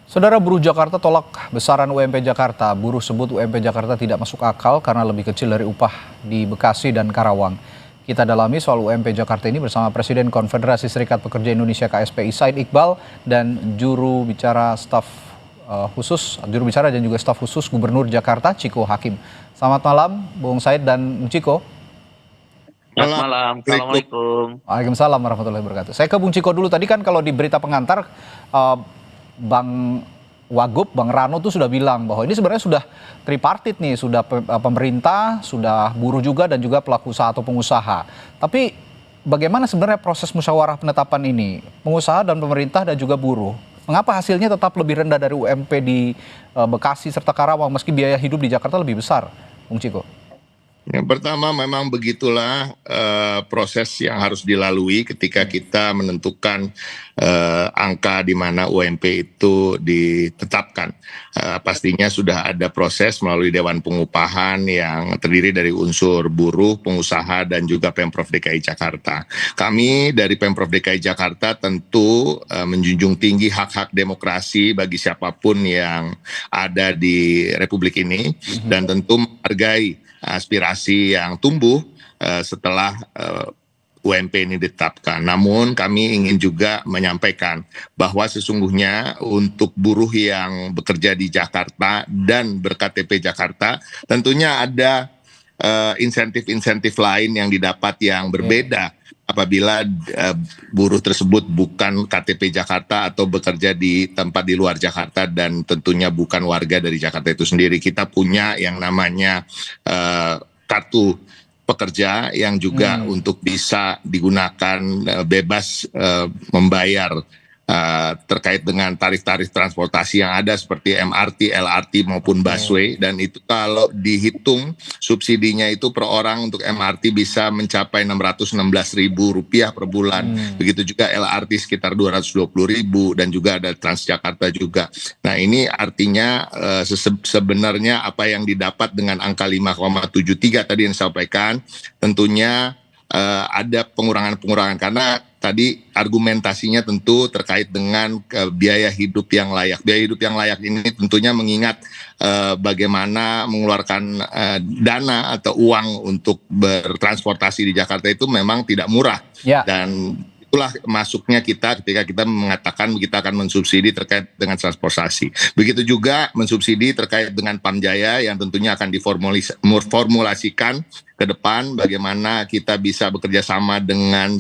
Saudara, buruh Jakarta tolak besaran UMP Jakarta. Buruh sebut UMP Jakarta tidak masuk akal karena lebih kecil dari upah di Bekasi dan Karawang. Kita dalami soal UMP Jakarta ini bersama Presiden Konfederasi Serikat Pekerja Indonesia KSPI Said Iqbal dan juru bicara dan juga staf khusus Gubernur Jakarta Ciko Hakim. Selamat malam Bung Said dan Bung Ciko. Selamat malam, Assalamualaikum. Waalaikumsalam warahmatullahi wabarakatuh. Saya ke Bung Ciko dulu. Tadi kan kalau di berita pengantar Bang Wagub, Bang Rano tuh sudah bilang bahwa ini sebenarnya sudah tripartit nih, sudah pemerintah, sudah buruh juga dan juga pelaku usaha atau pengusaha. Tapi bagaimana sebenarnya proses musyawarah penetapan ini? Pengusaha dan pemerintah dan juga buruh. Mengapa hasilnya tetap lebih rendah dari UMP di Bekasi serta Karawang meski biaya hidup di Jakarta lebih besar, Bung Ciko? Yang pertama memang begitulah proses yang harus dilalui ketika kita menentukan angka di mana UMP itu ditetapkan. Pastinya sudah ada proses melalui Dewan Pengupahan yang terdiri dari unsur buruh, pengusaha, dan juga Pemprov DKI Jakarta. Kami dari Pemprov DKI Jakarta tentu menjunjung tinggi hak-hak demokrasi bagi siapapun yang ada di Republik ini dan tentu menghargai aspirasi yang tumbuh setelah UMP ini ditetapkan. Namun kami ingin juga menyampaikan bahwa sesungguhnya untuk buruh yang bekerja di Jakarta dan berKTP Jakarta tentunya ada insentif-insentif lain yang didapat yang berbeda apabila buruh tersebut bukan KTP Jakarta atau bekerja di tempat di luar Jakarta dan tentunya bukan warga dari Jakarta itu sendiri. Kita punya yang namanya kartu pekerja yang juga untuk bisa digunakan bebas membayar terkait dengan tarif-tarif transportasi yang ada seperti MRT, LRT maupun busway, dan itu kalau dihitung subsidinya itu per orang untuk MRT bisa mencapai Rp616.000 per bulan. Begitu juga LRT sekitar Rp220.000 dan juga ada Transjakarta juga. Nah, ini artinya sebenarnya apa yang didapat dengan angka 5,73 tadi yang disampaikan tentunya ada pengurangan-pengurangan karena tadi argumentasinya tentu terkait dengan biaya hidup yang layak. Biaya hidup yang layak ini tentunya mengingat bagaimana mengeluarkan dana atau uang untuk bertransportasi di Jakarta itu memang tidak murah. Dan itulah masuknya kita ketika kita mengatakan kita akan mensubsidi terkait dengan transportasi. Begitu juga mensubsidi terkait dengan Pamjaya yang tentunya akan diformulasikan ke depan bagaimana kita bisa bekerja sama dengan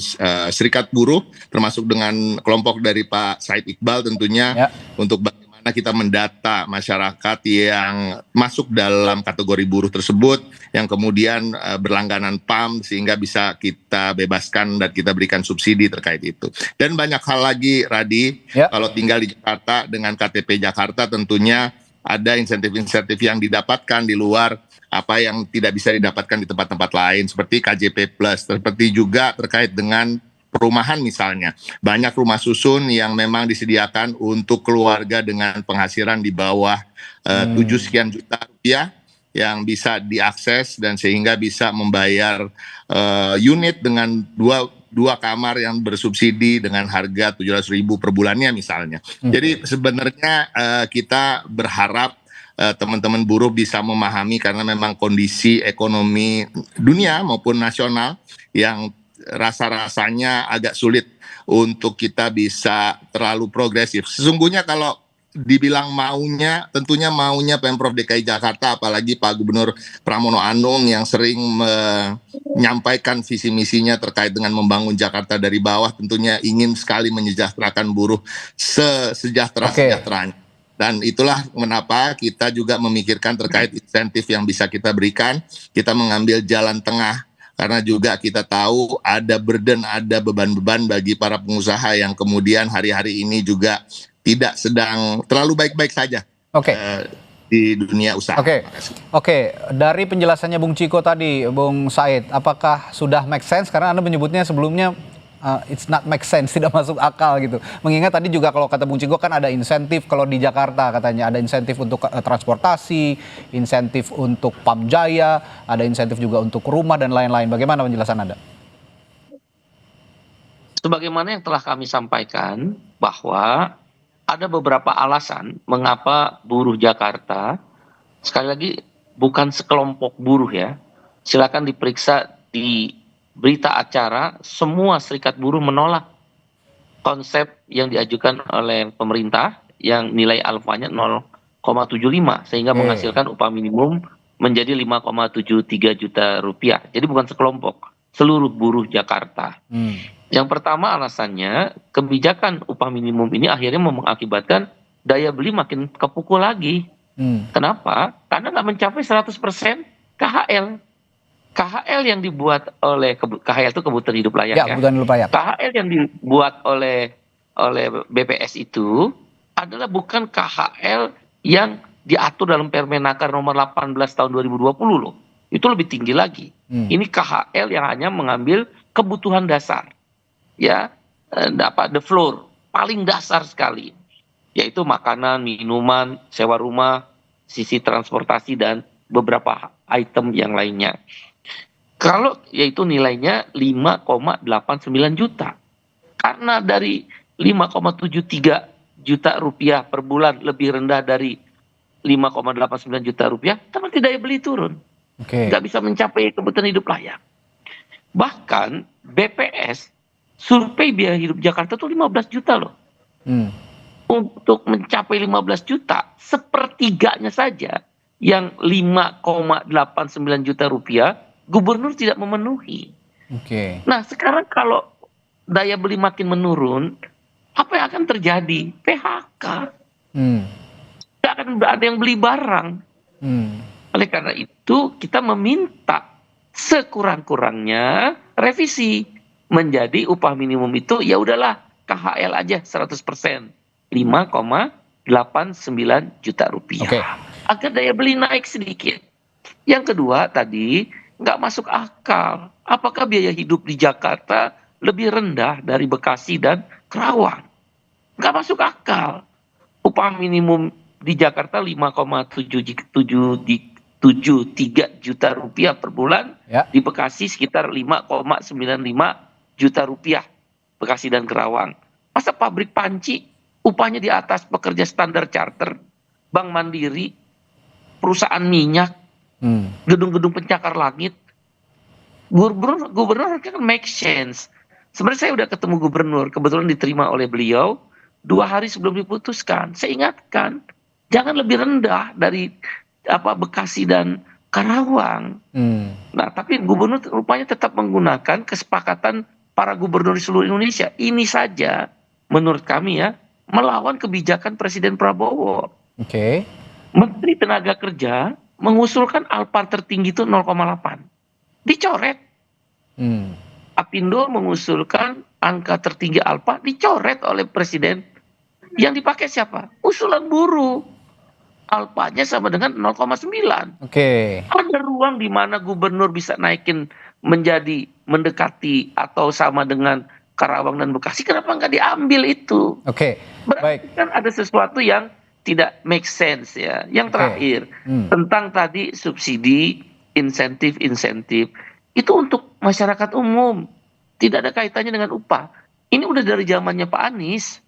serikat buruh termasuk dengan kelompok dari Pak Said Iqbal tentunya untuk bagaimana kita mendata masyarakat yang masuk dalam kategori buruh tersebut yang kemudian berlangganan PAM sehingga bisa kita bebaskan dan kita berikan subsidi terkait itu. Dan banyak hal lagi, Radi, kalau tinggal di Jakarta dengan KTP Jakarta tentunya ada insentif-insentif yang didapatkan di luar apa yang tidak bisa didapatkan di tempat-tempat lain seperti KJP Plus, seperti juga terkait dengan perumahan misalnya. Banyak rumah susun yang memang disediakan untuk keluarga dengan penghasilan di bawah 7 sekian juta rupiah yang bisa diakses dan sehingga bisa membayar unit dengan dua kamar yang bersubsidi dengan harga 700.000 per bulannya misalnya. Jadi sebenarnya kita berharap teman-teman buruh bisa memahami karena memang kondisi ekonomi dunia maupun nasional yang rasa-rasanya agak sulit untuk kita bisa terlalu progresif. Sesungguhnya kalau dibilang maunya, tentunya maunya Pemprov DKI Jakarta, apalagi Pak Gubernur Pramono Anung yang sering menyampaikan visi misinya terkait dengan membangun Jakarta dari bawah, tentunya ingin sekali menyejahterakan buruh sejahtera-sejahteranya. Dan itulah mengapa kita juga memikirkan terkait insentif yang bisa kita berikan, kita mengambil jalan tengah. Karena juga kita tahu ada burden, ada beban-beban bagi para pengusaha yang kemudian hari-hari ini juga tidak sedang terlalu baik-baik saja di dunia usaha. Oke. Dari penjelasannya Bung Ciko tadi, Bung Said, apakah sudah make sense? Karena Anda menyebutnya sebelumnya it's not make sense, tidak masuk akal gitu. Mengingat tadi juga kalau kata Bung Ciko kan ada insentif kalau di Jakarta katanya ada insentif untuk transportasi, insentif untuk Pamjaya, ada insentif juga untuk rumah dan lain-lain. Bagaimana penjelasan Anda? Sebagaimana yang telah kami sampaikan bahwa ada beberapa alasan mengapa buruh Jakarta, sekali lagi bukan sekelompok buruh ya, silakan diperiksa di berita acara, semua serikat buruh menolak konsep yang diajukan oleh pemerintah yang nilai alfanya 0,75 sehingga Oke. menghasilkan upah minimum menjadi 5,73 juta rupiah. Jadi bukan sekelompok, seluruh buruh Jakarta. Hmm. Yang pertama alasannya kebijakan upah minimum ini akhirnya mengakibatkan daya beli makin kepukul lagi. Hmm. Kenapa? Karena nggak mencapai 100% KHL. KHL yang dibuat oleh KHL itu kebutuhan hidup layak Ya, ya. kebutuhan hidup layak. KHL yang dibuat oleh BPS itu adalah bukan KHL yang diatur dalam Permenaker nomor 18 tahun 2020 loh. Itu lebih tinggi lagi. Ini KHL yang hanya mengambil kebutuhan dasar. Ya, the floor paling dasar sekali. Yaitu makanan, minuman, sewa rumah, sisi transportasi dan beberapa item yang lainnya. Kalau yaitu nilainya 5,89 juta. Karena dari 5,73 juta rupiah per bulan lebih rendah dari 5,89 juta rupiah, berarti daya beli turun. Oke. Nggak bisa mencapai kebutuhan hidup layak. Bahkan BPS survei biaya hidup Jakarta tuh 15 juta loh. Untuk mencapai 15 juta, sepertiganya saja yang 5,89 juta rupiah, gubernur tidak memenuhi. Oke. Nah sekarang kalau daya beli makin menurun, apa yang akan terjadi? PHK. Tidak akan ada yang beli barang. Oleh karena itu kita meminta sekurang-kurangnya revisi menjadi upah minimum itu ya udahlah KHL aja 100%. 5,89 juta rupiah. Oke. Agar daya beli naik sedikit. Yang kedua tadi nggak masuk akal. Apakah biaya hidup di Jakarta lebih rendah dari Bekasi dan Kerawang? Nggak masuk akal. Upah minimum di Jakarta 5,73 juta rupiah per bulan. Ya. Di Bekasi sekitar 5,95 juta rupiah. Bekasi dan Kerawang. Masa pabrik panci upahnya di atas pekerja standar charter, bank mandiri, perusahaan minyak, gedung-gedung pencakar langit. Gubernur kan make sense. Sebenarnya saya udah ketemu gubernur, kebetulan diterima oleh beliau 2 hari sebelum diputuskan. Saya ingatkan, jangan lebih rendah dari Bekasi dan Karawang. Nah, tapi gubernur rupanya tetap menggunakan kesepakatan para gubernur di seluruh Indonesia. Ini saja menurut kami ya, melawan kebijakan Presiden Prabowo. Oke. Menteri Tenaga Kerja mengusulkan alpa tertinggi itu 0,8. Dicoret. Apindo mengusulkan angka tertinggi alpa, dicoret oleh Presiden. Yang dipakai siapa? Usulan buruh. Alpanya sama dengan 0,9. Oke. Ada ruang di mana gubernur bisa naikin menjadi mendekati atau sama dengan Karawang dan Bekasi, kenapa nggak diambil itu? Oke. Berarti kan ada sesuatu yang tidak make sense ya. Yang terakhir tentang tadi subsidi, insentif itu untuk masyarakat umum, tidak ada kaitannya dengan upah. Ini udah dari zamannya Pak Anies.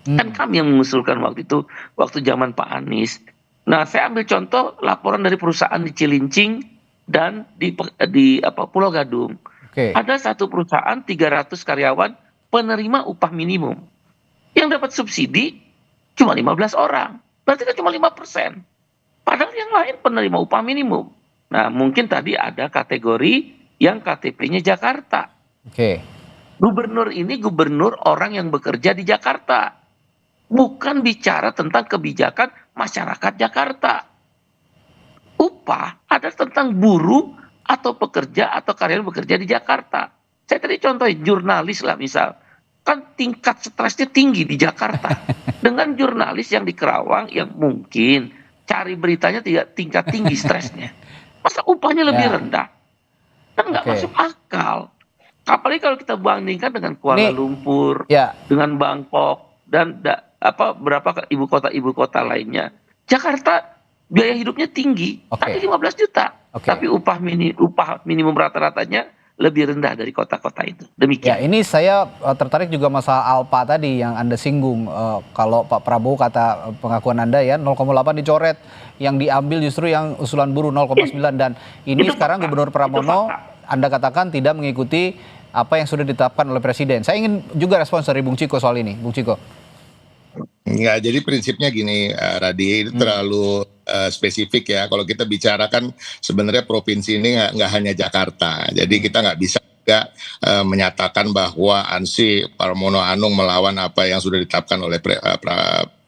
Kan kami yang mengusulkan waktu itu, waktu zaman Pak Anies. Nah, saya ambil contoh laporan dari perusahaan di Cilincing dan di Pulau Gadung. Oke. Ada satu perusahaan 300 karyawan penerima upah minimum. Yang dapat subsidi cuma 15 orang. Berarti kan cuma 5%. Padahal yang lain penerima upah minimum. Nah, mungkin tadi ada kategori yang KTP-nya Jakarta. Oke. Gubernur ini gubernur orang yang bekerja di Jakarta. Bukan bicara tentang kebijakan masyarakat Jakarta. Upah ada tentang buruh atau pekerja atau karyawan bekerja di Jakarta. Saya tadi contohin jurnalis lah misal. Kan tingkat stresnya tinggi di Jakarta. Dengan jurnalis yang di Kerawang yang mungkin cari beritanya tidak tingkat tinggi stresnya. Masa upahnya lebih rendah? Kan nggak masuk akal. Apalagi kalau kita bandingkan dengan Kuala Lumpur, dengan Bangkok, dan berapa ibu kota lainnya. Jakarta biaya hidupnya tinggi, tapi 15 juta. Tapi upah minimum rata-ratanya lebih rendah dari kota-kota itu. Ya, Demikian. ini saya tertarik juga masalah Alpa tadi yang Anda singgung. Kalau Pak Prabowo kata pengakuan Anda ya 0,8 dicoret, yang diambil justru yang usulan buruh 0,9 dan ini Itu sekarang fakta. Gubernur Itu Pramono fakta. Anda katakan tidak mengikuti apa yang sudah ditetapkan oleh Presiden. Saya ingin juga respons dari Bung Ciko soal ini, Bung Ciko. Enggak, jadi prinsipnya gini, Radi, itu terlalu spesifik ya. Kalau kita bicarakan sebenarnya provinsi ini nggak hanya Jakarta. Jadi kita nggak bisa juga menyatakan bahwa Ansi Pramono Anung melawan apa yang sudah ditetapkan oleh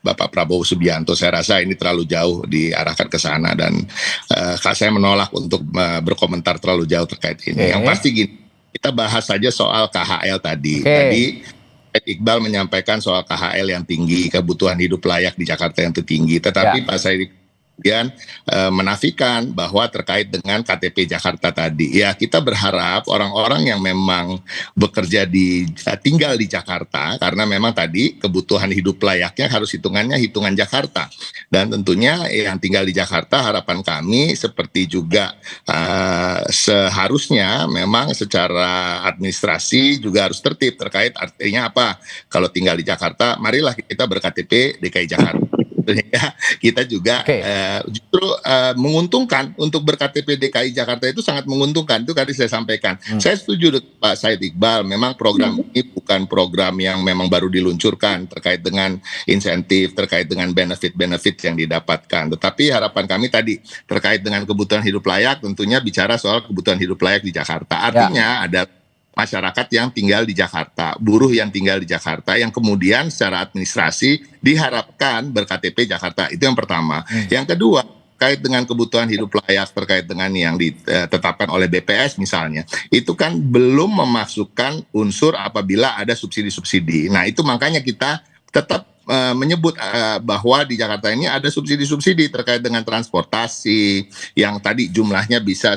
Bapak Prabowo Subianto. Saya rasa ini terlalu jauh diarahkan ke sana dan saya menolak untuk berkomentar terlalu jauh terkait ini. Yang pasti gini, kita bahas saja soal KHL tadi. Tadi Iqbal menyampaikan soal KHL yang tinggi, kebutuhan hidup layak di Jakarta yang tertinggi. Tetapi Pak Said kemudian menafikan bahwa terkait dengan KTP Jakarta tadi. Ya, kita berharap orang-orang yang memang bekerja tinggal di Jakarta, karena memang tadi kebutuhan hidup layaknya harus hitungan Jakarta. Dan tentunya yang tinggal di Jakarta harapan kami seperti juga seharusnya memang secara administrasi juga harus tertib terkait artinya apa. Kalau tinggal di Jakarta, marilah kita berKTP DKI Jakarta. Kita juga justru menguntungkan untuk berKTP DKI Jakarta itu sangat menguntungkan. Itu tadi saya sampaikan. Saya setuju dengan Pak Said Iqbal. Memang program ini bukan program yang memang baru diluncurkan terkait dengan insentif, terkait dengan benefit-benefit yang didapatkan. Tetapi harapan kami tadi terkait dengan kebutuhan hidup layak, tentunya bicara soal kebutuhan hidup layak di Jakarta. Artinya ada masyarakat yang tinggal di Jakarta, buruh yang tinggal di Jakarta, yang kemudian secara administrasi diharapkan berKTP Jakarta. Itu yang pertama. Yang kedua, terkait dengan kebutuhan hidup layak, terkait dengan yang ditetapkan oleh BPS misalnya, itu kan belum memasukkan unsur apabila ada subsidi-subsidi. Nah, itu makanya kita tetap menyebut bahwa di Jakarta ini ada subsidi-subsidi terkait dengan transportasi yang tadi jumlahnya bisa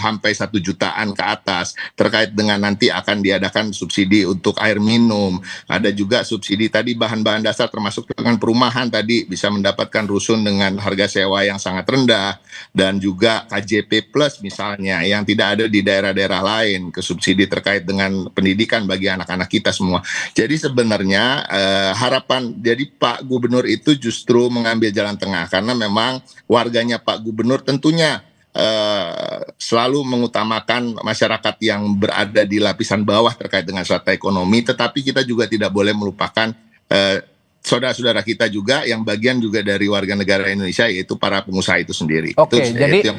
sampai 1 jutaan ke atas, terkait dengan nanti akan diadakan subsidi untuk air minum, ada juga subsidi tadi bahan-bahan dasar termasuk dengan perumahan tadi bisa mendapatkan rusun dengan harga sewa yang sangat rendah, dan juga KJP plus misalnya yang tidak ada di daerah-daerah lain, ke subsidi terkait dengan pendidikan bagi anak-anak kita semua. Jadi sebenarnya harapan jadi Pak Gubernur itu justru mengambil jalan tengah karena memang warganya Pak Gubernur tentunya selalu mengutamakan masyarakat yang berada di lapisan bawah terkait dengan strata ekonomi, tetapi kita juga tidak boleh melupakan saudara-saudara kita juga yang bagian juga dari warga negara Indonesia, yaitu para pengusaha itu sendiri. Jadi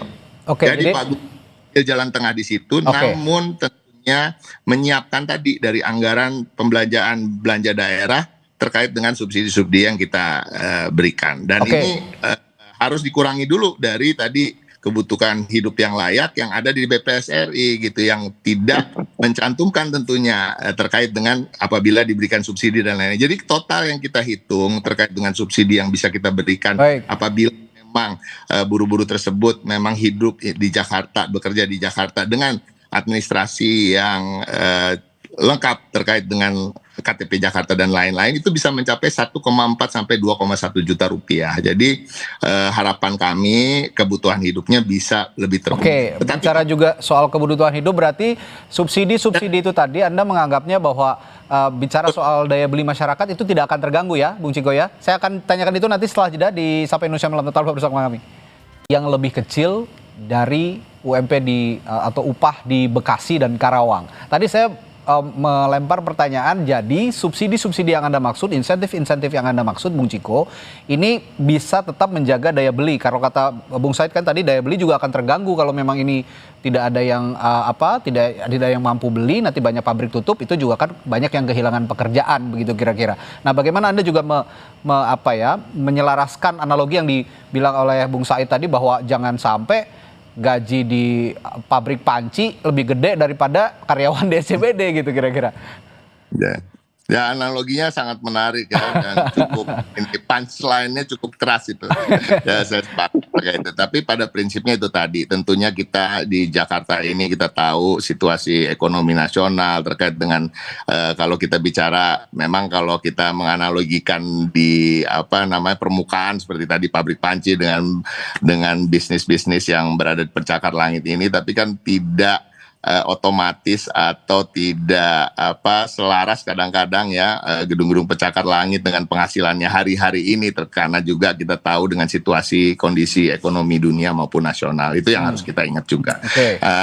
Pak Gubernur jalan tengah di situ, namun tentunya menyiapkan tadi dari anggaran pembelanjaan belanja daerah terkait dengan subsidi-subsidi yang kita berikan. Dan ini harus dikurangi dulu dari tadi kebutuhan hidup yang layak yang ada di BPS RI gitu, yang tidak mencantumkan tentunya terkait dengan apabila diberikan subsidi dan lain-lain. Jadi total yang kita hitung terkait dengan subsidi yang bisa kita berikan apabila memang buruh-buruh tersebut memang hidup di Jakarta, bekerja di Jakarta dengan administrasi yang lengkap terkait dengan KTP Jakarta dan lain-lain, itu bisa mencapai 1,4 sampai 2,1 juta rupiah. Jadi harapan kami kebutuhan hidupnya bisa lebih terpenuhi. Bicara juga soal kebutuhan hidup, berarti subsidi-subsidi itu tadi Anda menganggapnya bahwa bicara soal daya beli masyarakat itu tidak akan terganggu ya, Bung Ciko ya? Saya akan tanyakan itu nanti setelah jeda di Sapa Indonesia Malam. Tetap bersama kami. Yang lebih kecil dari UMP atau upah di Bekasi dan Karawang. Tadi saya melempar pertanyaan, jadi subsidi-subsidi yang Anda maksud, insentif-insentif yang Anda maksud, Bung Ciko, ini bisa tetap menjaga daya beli. Kalau kata Bung Said kan tadi daya beli juga akan terganggu kalau memang ini tidak ada yang tidak ada yang mampu beli, nanti banyak pabrik tutup, itu juga kan banyak yang kehilangan pekerjaan begitu kira-kira. Nah, bagaimana Anda juga menyelaraskan analogi yang dibilang oleh Bung Said tadi bahwa jangan sampai gaji di pabrik panci lebih gede daripada karyawan di SCBD gitu kira-kira. Ya analoginya sangat menarik ya, dan cukup ini punchline-nya cukup keras itu. Ya saya sepakat terkait itu. Tapi pada prinsipnya itu tadi, tentunya kita di Jakarta ini kita tahu situasi ekonomi nasional terkait dengan kalau kita bicara, memang kalau kita menganalogikan di permukaan seperti tadi pabrik panci dengan bisnis-bisnis yang berada di pencakar langit ini, tapi kan tidak otomatis atau tidak selaras kadang-kadang ya gedung-gedung pencakar langit dengan penghasilannya hari-hari ini, karena juga kita tahu dengan situasi kondisi ekonomi dunia maupun nasional, itu yang harus kita ingat juga.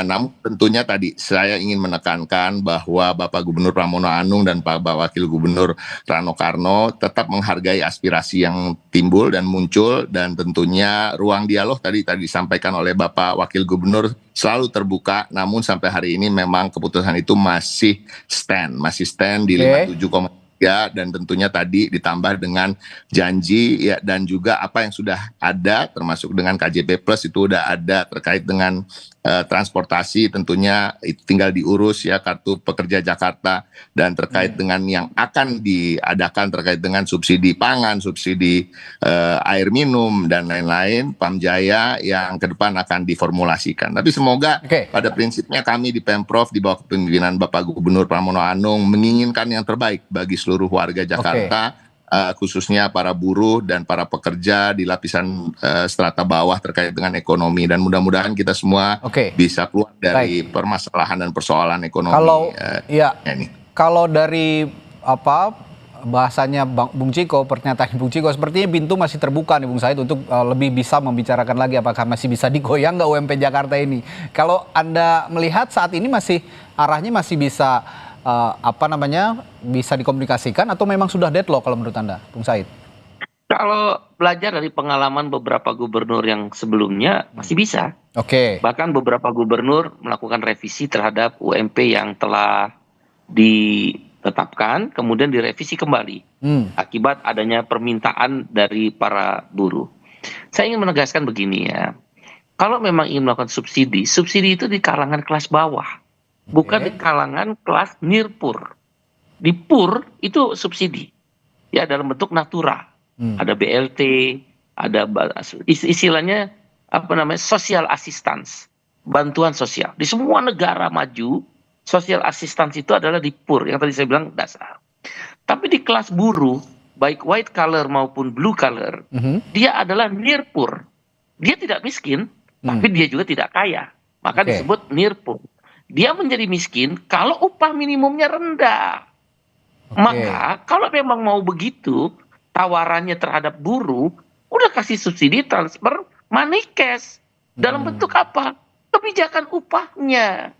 Namun tentunya tadi saya ingin menekankan bahwa Bapak Gubernur Pramono Anung dan Pak Wakil Gubernur Rano Karno tetap menghargai aspirasi yang timbul dan muncul, dan tentunya ruang dialog tadi disampaikan oleh Bapak Wakil Gubernur selalu terbuka, namun sampai hari ini memang keputusan itu masih stand di 57,3, dan tentunya tadi ditambah dengan janji ya, dan juga apa yang sudah ada termasuk dengan KJP Plus itu udah ada terkait dengan transportasi, tentunya tinggal diurus ya, kartu pekerja Jakarta, dan terkait dengan yang akan diadakan terkait dengan subsidi pangan, subsidi air minum dan lain-lain, Pamjaya yang ke depan akan diformulasikan. Tapi semoga pada prinsipnya kami di Pemprov di bawah kepemimpinan Bapak Gubernur Pramono Anung menginginkan yang terbaik bagi seluruh warga Jakarta, khususnya para buruh dan para pekerja di lapisan strata bawah terkait dengan ekonomi, dan mudah-mudahan kita semua bisa keluar dari permasalahan dan persoalan ekonomi. Kalau dari bahasanya Bung Ciko, pernyataan Bung Ciko, sepertinya pintu masih terbuka nih Bung Said untuk lebih bisa membicarakan lagi apakah masih bisa digoyang nggak UMP Jakarta ini. Kalau Anda melihat saat ini masih arahnya masih bisa bisa dikomunikasikan, atau memang sudah deadlock kalau menurut Anda, Bung Said? Kalau belajar dari pengalaman beberapa gubernur yang sebelumnya masih bisa. Bahkan beberapa gubernur melakukan revisi terhadap UMP yang telah ditetapkan, kemudian direvisi kembali akibat adanya permintaan dari para buruh. Saya ingin menegaskan begini ya, kalau memang ingin melakukan subsidi itu di kalangan kelas bawah, bukan di kalangan kelas nirpur. Di pur itu subsidi ya dalam bentuk natura, ada BLT, ada istilahnya social assistance, bantuan sosial. Di semua negara maju social assistance itu adalah di pur, yang tadi saya bilang dasar. Tapi di kelas buruh, baik white collar maupun blue collar, dia adalah nirpur. Dia tidak miskin, tapi dia juga tidak kaya, maka disebut nirpur. Dia menjadi miskin kalau upah minimumnya rendah. Maka kalau memang mau begitu tawarannya terhadap buruh, udah kasih subsidi transfer money cash. Dalam bentuk apa? Kebijakan upahnya.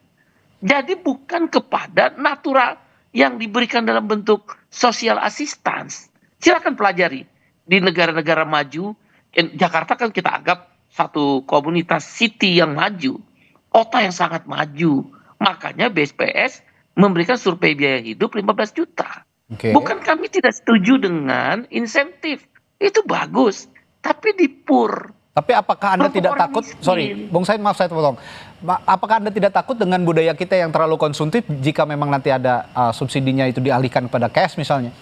Jadi bukan kepada natura yang diberikan dalam bentuk social assistance. Silakan pelajari. Di negara-negara maju, Jakarta kan kita anggap satu komunitas city yang maju, kota yang sangat maju. Makanya BSPS memberikan survei biaya hidup 15 juta. Bukan kami tidak setuju dengan insentif. Itu bagus. Tapi di pur. Tapi apakah Anda tidak takut, Bung Said, maaf saya potong. Apakah Anda tidak takut dengan budaya kita yang terlalu konsumtif jika memang nanti ada subsidinya itu dialihkan kepada cash misalnya?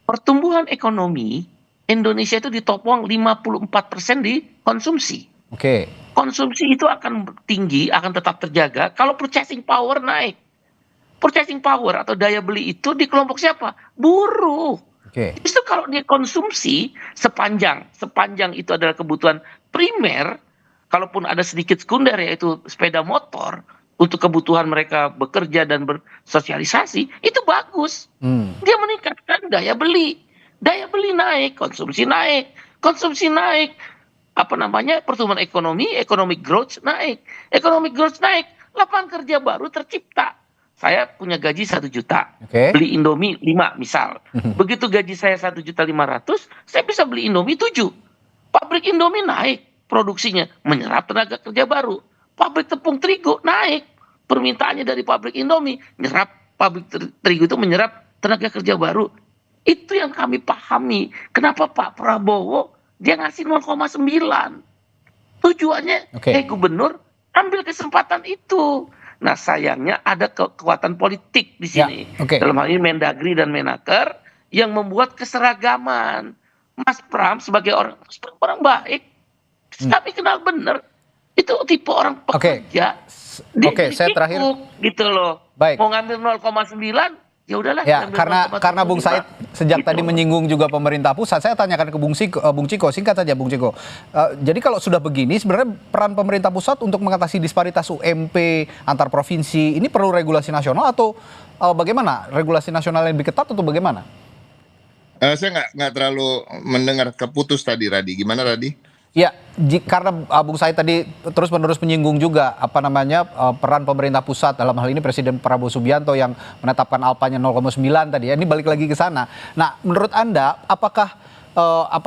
Pertumbuhan ekonomi Indonesia itu ditopang 54% di konsumsi. Konsumsi itu akan tinggi, akan tetap terjaga kalau purchasing power naik. Purchasing power atau daya beli itu di kelompok siapa? Buruh. Justru kalau dia konsumsi sepanjang itu adalah kebutuhan primer, kalaupun ada sedikit sekunder yaitu sepeda motor untuk kebutuhan mereka bekerja dan bersosialisasi, itu bagus. Dia meningkatkan daya beli. Daya beli naik, konsumsi naik. Pertumbuhan ekonomi, economic growth naik. Economic growth naik, lapangan kerja baru tercipta. Saya punya gaji 1 juta, beli Indomie 5 misal. Begitu gaji saya 1.500.000, saya bisa beli Indomie 7. Pabrik Indomie naik produksinya, menyerap tenaga kerja baru. Pabrik tepung terigu naik, permintaannya dari pabrik Indomie, pabrik terigu itu menyerap tenaga kerja baru. Itu yang kami pahami. Kenapa Pak Prabowo dia ngasih 0,9? Tujuannya, gubernur ambil kesempatan itu. Nah sayangnya ada kekuatan politik di sini. Dalam hal ini Mendagri dan Menaker yang membuat keseragaman. Mas Pram sebagai orang baik, kami kenal benar. Itu tipe orang pekerja. Saya terakhir gitu loh. Mau ngambil 0,9, ya udahlah. Ya, ambil karena Bung Said sejak tadi menyinggung juga pemerintah pusat, saya tanyakan ke Bung Ciko, singkat saja Bung Ciko. Jadi kalau sudah begini, sebenarnya peran pemerintah pusat untuk mengatasi disparitas UMP antar provinsi ini perlu regulasi nasional atau bagaimana? Regulasi nasional yang lebih ketat atau bagaimana? Saya nggak terlalu mendengar, keputus tadi, Radi. Gimana, Radi? Ya, karena Bung Said tadi terus-menerus menyinggung juga peran pemerintah pusat, dalam hal ini Presiden Prabowo Subianto yang menetapkan alpanya 0,9 tadi ya. Ini balik lagi ke sana. Nah, menurut Anda apakah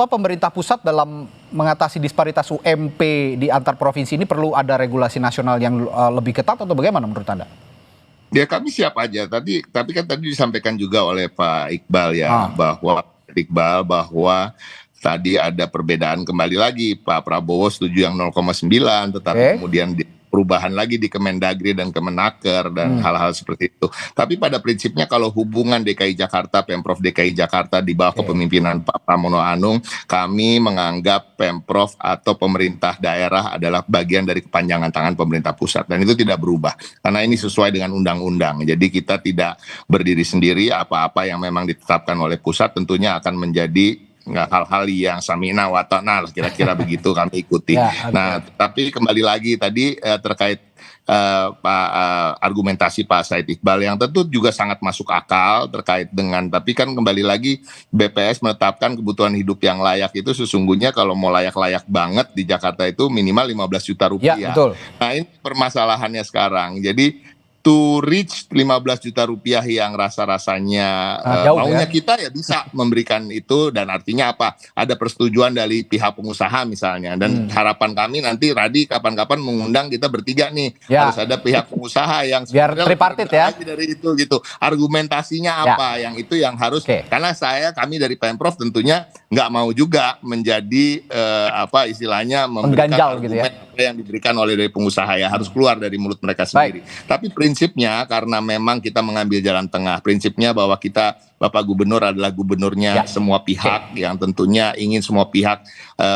pemerintah pusat dalam mengatasi disparitas UMP di antar provinsi ini perlu ada regulasi nasional yang lebih ketat atau bagaimana menurut Anda? Ya, kami siap aja. Tapi kan tadi disampaikan juga oleh Pak Iqbal ya, bahwa tadi ada perbedaan, kembali lagi Pak Prabowo setuju yang 0,9, tetapi kemudian perubahan lagi di Kemendagri dan Kemenaker dan hal-hal seperti itu. Tapi pada prinsipnya kalau hubungan DKI Jakarta, Pemprov DKI Jakarta di bawah kepemimpinan Pak Pramono Anung, kami menganggap Pemprov atau pemerintah daerah adalah bagian dari kepanjangan tangan pemerintah pusat, dan itu tidak berubah karena ini sesuai dengan undang-undang. Jadi kita tidak berdiri sendiri, apa-apa yang memang ditetapkan oleh pusat tentunya akan menjadi hal-hal yang samina wa ta'na, kira-kira begitu kami ikuti. Nah, tapi kembali lagi tadi terkait argumentasi Pak Said Iqbal yang tentu juga sangat masuk akal terkait dengan, tapi kan kembali lagi BPS menetapkan kebutuhan hidup yang layak itu sesungguhnya kalau mau layak-layak banget di Jakarta itu minimal 15 juta rupiah. Ya, betul. Nah, ini permasalahannya sekarang. Jadi to reach 15 juta rupiah yang rasa-rasanya maunya kita ya bisa memberikan itu, dan artinya apa? Ada persetujuan dari pihak pengusaha misalnya, dan harapan kami nanti Radi kapan-kapan mengundang kita bertiga nih, harus ada pihak pengusaha yang biar tripartit ya dari itu gitu. Argumentasinya apa yang itu yang harus, karena kami dari Pemprov tentunya nggak mau juga menjadi istilahnya memberikan argumen gitu ya, apa yang diberikan oleh dari pengusaha ya harus keluar dari mulut mereka sendiri. Tapi prinsipnya karena memang kita mengambil jalan tengah, prinsipnya bahwa kita, Bapak Gubernur adalah gubernurnya semua pihak yang tentunya ingin semua pihak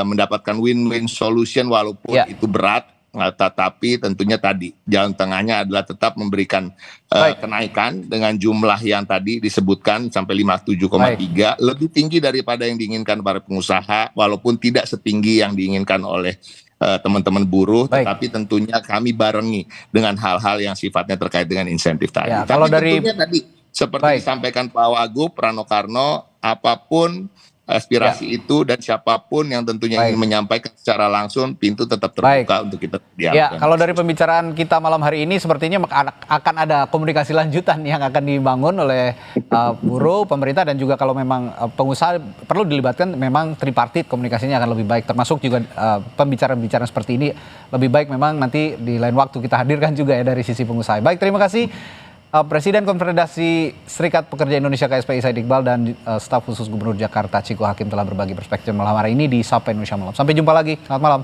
mendapatkan win-win solution walaupun itu berat, tetapi tentunya tadi jalan tengahnya adalah tetap memberikan kenaikan dengan jumlah yang tadi disebutkan sampai 57,3, lebih tinggi daripada yang diinginkan para pengusaha walaupun tidak setinggi yang diinginkan oleh teman-teman buruh, tetapi tentunya kami barengi dengan hal-hal yang sifatnya terkait dengan insentif tadi. Ya, tapi kalau tentunya tadi seperti disampaikan Pak Wagub, Rano Karno, apapun aspirasi itu dan siapapun yang tentunya ingin menyampaikan secara langsung, pintu tetap terbuka untuk kita dialog. Ya, kalau dari pembicaraan kita malam hari ini sepertinya akan ada komunikasi lanjutan yang akan dibangun oleh buruh, pemerintah, dan juga kalau memang pengusaha perlu dilibatkan, memang tripartit komunikasinya akan lebih baik, termasuk juga pembicaraan-pembicaraan seperti ini lebih baik memang nanti di lain waktu kita hadirkan juga ya dari sisi pengusaha. Baik, terima kasih. Presiden Konfederasi Serikat Pekerja Indonesia KSPI Said Iqbal dan staf khusus Gubernur Jakarta Ciko Hakim telah berbagi perspektif malam hari ini di Sapa Indonesia Malam. Sampai jumpa lagi, selamat malam.